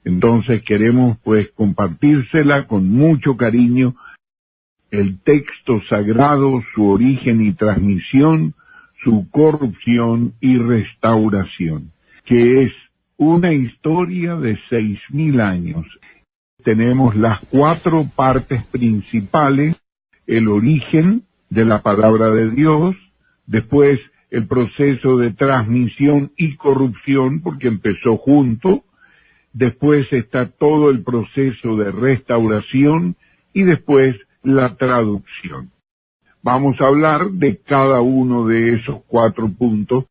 Entonces queremos pues compartírsela con mucho cariño, el texto sagrado, su origen y transmisión, su corrupción y restauración, que es una historia de 6.000 años. Tenemos las 4 partes principales: el origen de la palabra de Dios, después el proceso de transmisión y corrupción, porque empezó junto, después está todo el proceso de restauración y después la traducción. Vamos a hablar de cada uno de esos 4 puntos.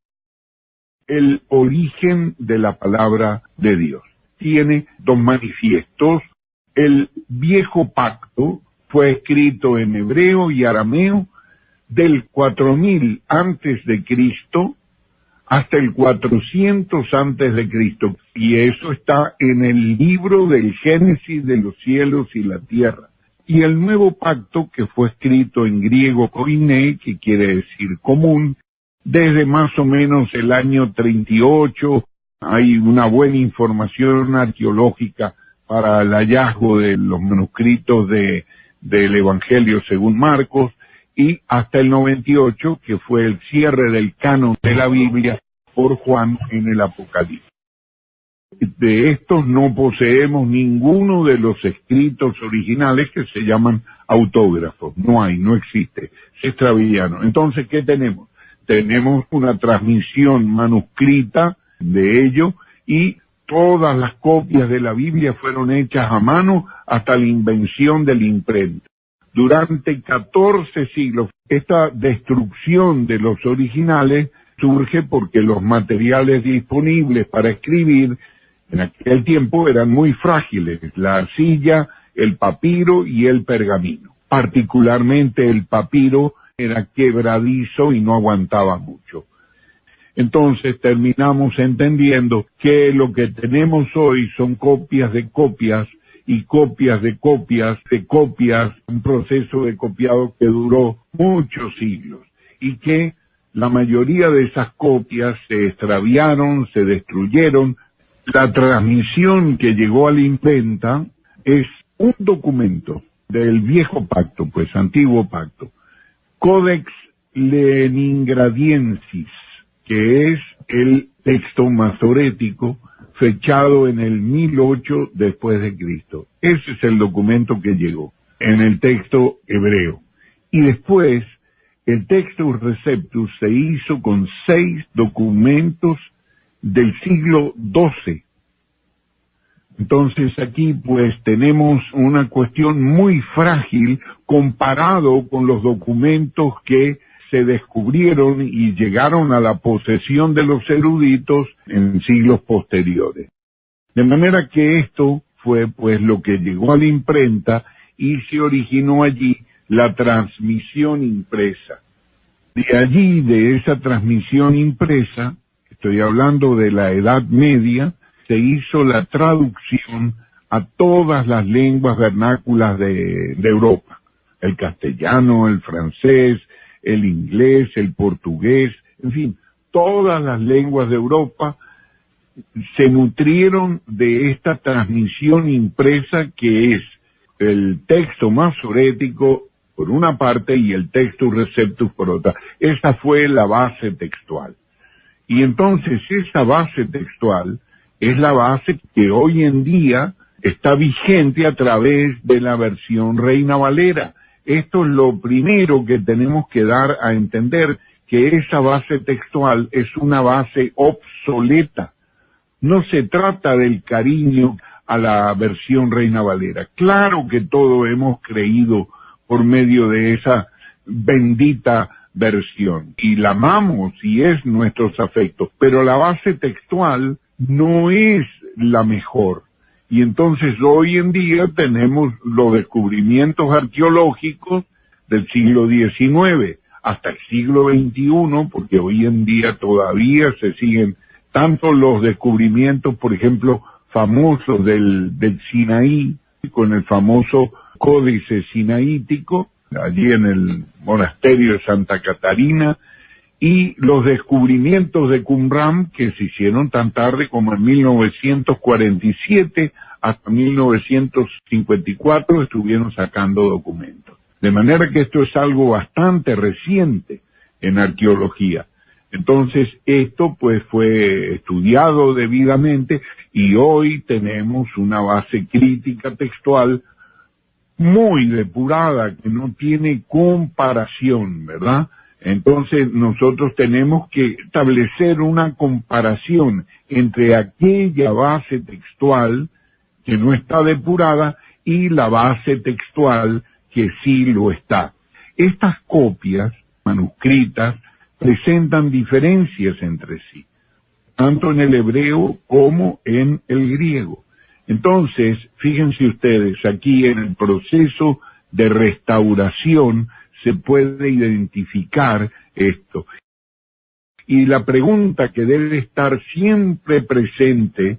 El origen de la palabra de Dios tiene 2 manifiestos. El Viejo Pacto fue escrito en hebreo y arameo del 4000 antes de Cristo hasta el 400 antes de Cristo, y eso está en el libro del Génesis de los cielos y la tierra. Y el Nuevo Pacto, que fue escrito en griego koiné, que quiere decir común, desde más o menos el año 38, hay una buena información arqueológica para el hallazgo de los manuscritos del Evangelio según Marcos, y hasta el 98, que fue el cierre del canon de la Biblia por Juan en el Apocalipsis. De estos no poseemos ninguno de los escritos originales, que se llaman autógrafos. No existe, es extraviano. Entonces, ¿qué tenemos? Tenemos una transmisión manuscrita de ello, y todas las copias de la Biblia fueron hechas a mano hasta la invención de la imprenta. Durante 14 siglos, esta destrucción de los originales surge porque los materiales disponibles para escribir en aquel tiempo eran muy frágiles: la arcilla, el papiro y el pergamino. Particularmente el papiro era quebradizo y no aguantaba mucho. Entonces terminamos entendiendo que lo que tenemos hoy son copias de copias y copias de copias de copias, un proceso de copiado que duró muchos siglos, y que la mayoría de esas copias se extraviaron, se destruyeron. La transmisión que llegó a la imprenta es un documento del Viejo Pacto, pues Antiguo Pacto, Codex Leningradiensis, que es el texto masorético fechado en el 1008 después de Cristo. Ese es el documento que llegó en el texto hebreo. Y después, el Textus Receptus se hizo con 6 documentos del siglo XII. Entonces aquí pues tenemos una cuestión muy frágil comparado con los documentos que se descubrieron y llegaron a la posesión de los eruditos en siglos posteriores. De manera que esto fue pues lo que llegó a la imprenta, y se originó allí la transmisión impresa. De allí, de esa transmisión impresa, estoy hablando de la Edad Media, se hizo la traducción a todas las lenguas vernáculas de Europa: el castellano, el francés, el inglés, el portugués, en fin, todas las lenguas de Europa se nutrieron de esta transmisión impresa, que es el texto masorético por una parte y el Textus Receptus por otra. Esa fue la base textual. Y entonces esa base textual es la base que hoy en día está vigente a través de la versión Reina Valera. Esto es lo primero que tenemos que dar a entender, que esa base textual es una base obsoleta. No se trata del cariño a la versión Reina Valera. Claro que todo hemos creído por medio de esa bendita versión, y la amamos y es nuestros afectos, pero la base textual no es la mejor. Y entonces hoy en día tenemos los descubrimientos arqueológicos del siglo XIX hasta el siglo XXI, porque hoy en día todavía se siguen tanto los descubrimientos, por ejemplo, famosos del Sinaí, con el famoso Códice Sinaítico, allí en el monasterio de Santa Catarina, y los descubrimientos de Qumran, que se hicieron tan tarde como en 1947 hasta 1954, estuvieron sacando documentos. De manera que esto es algo bastante reciente en arqueología. Entonces, esto pues fue estudiado debidamente y hoy tenemos una base crítica textual muy depurada, que no tiene comparación, ¿verdad? Entonces nosotros tenemos que establecer una comparación entre aquella base textual que no está depurada y la base textual que sí lo está. Estas copias manuscritas presentan diferencias entre sí, tanto en el hebreo como en el griego. Entonces, fíjense ustedes, aquí en el proceso de restauración se puede identificar esto. Y la pregunta que debe estar siempre presente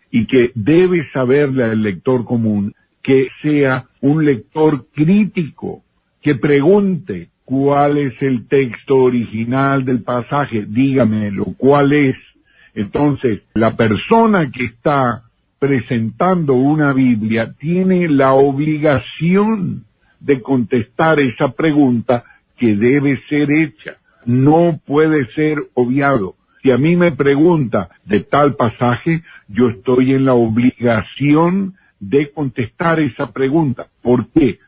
y que debe saberla el lector común, que sea un lector crítico, que pregunte cuál es el texto original del pasaje, dígamelo, cuál es. Entonces, la persona que está presentando una Biblia tiene la obligación de contestar esa pregunta que debe ser hecha. No puede ser obviado. Si a mí me pregunta de tal pasaje, yo estoy en la obligación de contestar esa pregunta. ¿Por qué?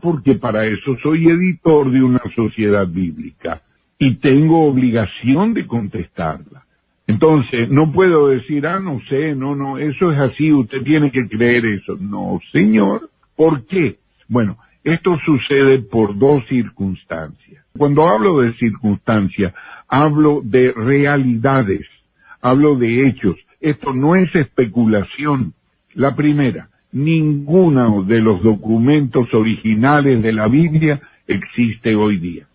Porque para eso soy editor de una sociedad bíblica y tengo obligación de contestarla. Entonces, no puedo decir, no sé, no, eso es así, usted tiene que creer eso. No, señor. ¿Por qué? Bueno, esto sucede por dos circunstancias. Cuando hablo de circunstancias, hablo de realidades, hablo de hechos. Esto no es especulación. La primera, ninguno de los documentos originales de la Biblia existe hoy día.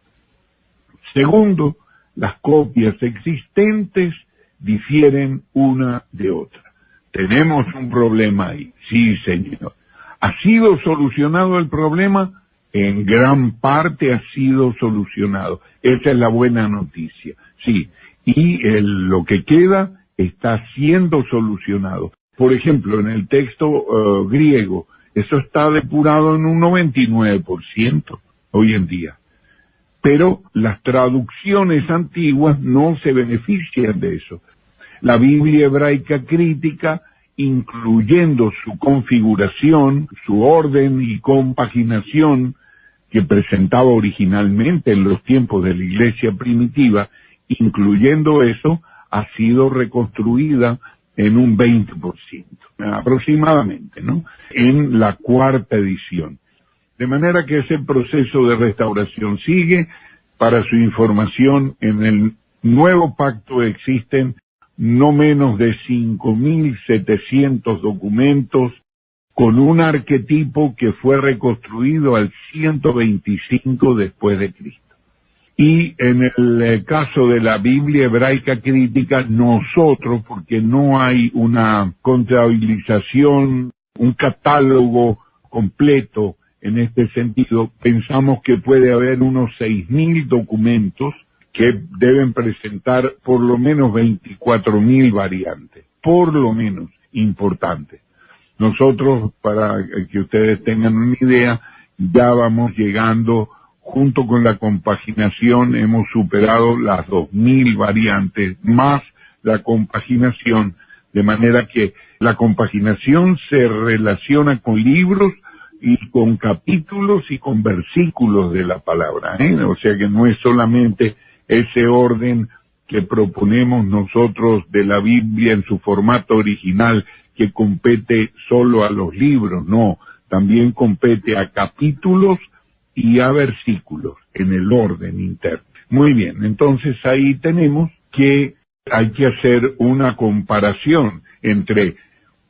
Segundo, las copias existentes difieren una de otra. Tenemos un problema ahí, sí, señor. ¿Ha sido solucionado el problema? En gran parte ha sido solucionado. Esa es la buena noticia, sí. Y lo que queda está siendo solucionado. Por ejemplo, en el texto griego, eso está depurado en un 99% hoy en día. Pero las traducciones antiguas no se benefician de eso. La Biblia hebraica crítica, incluyendo su configuración, su orden y compaginación que presentaba originalmente en los tiempos de la iglesia primitiva, incluyendo eso, ha sido reconstruida en un 20%, aproximadamente, ¿no? En la cuarta edición. De manera que ese proceso de restauración sigue. Para su información, en el nuevo pacto existen no menos de 5.700 documentos con un arquetipo que fue reconstruido al 125 después de Cristo. Y en el caso de la Biblia hebraica crítica, nosotros, porque no hay una contabilización, un catálogo completo en este sentido, pensamos que puede haber unos 6.000 documentos que deben presentar por lo menos 24.000 variantes, por lo menos importantes. Nosotros, para que ustedes tengan una idea, ya vamos llegando, junto con la compaginación, hemos superado las 2.000 variantes, más la compaginación, de manera que la compaginación se relaciona con libros y con capítulos y con versículos de la palabra, O sea que no es solamente ese orden que proponemos nosotros de la Biblia en su formato original que compete solo a los libros, no, también compete a capítulos y a versículos en el orden interno. Muy bien, entonces ahí tenemos que hay que hacer una comparación entre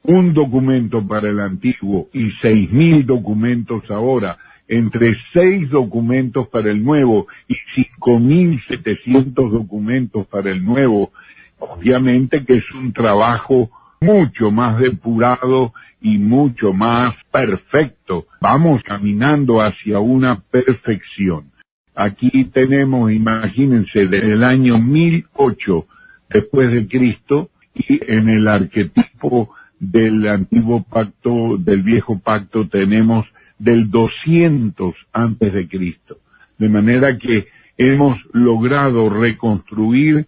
un documento para el antiguo y 6.000 documentos ahora, entre 6 documentos para el nuevo y 5.700 documentos para el nuevo. Obviamente que es un trabajo mucho más depurado y mucho más perfecto. Vamos caminando hacia una perfección. Aquí tenemos, imagínense, del año 1008 después de Cristo, y en el arquetipo del antiguo pacto, del viejo pacto, tenemos del 200 antes de Cristo. De manera que hemos logrado reconstruir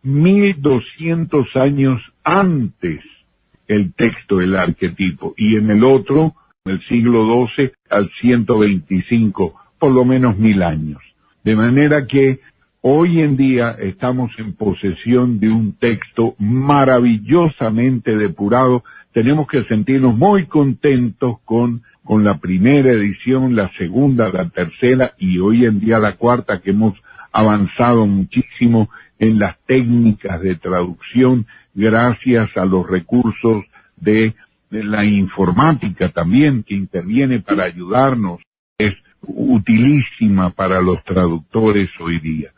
1200 años antes el texto del arquetipo, y en el otro, el siglo XII al 125, por lo menos 1000 años. De manera que hoy en día estamos en posesión de un texto maravillosamente depurado. Tenemos que sentirnos muy contentos con la primera edición, la segunda, la tercera y hoy en día la cuarta, que hemos avanzado muchísimo en las técnicas de traducción gracias a los recursos de la informática también, que interviene para ayudarnos. Es utilísima para los traductores hoy día.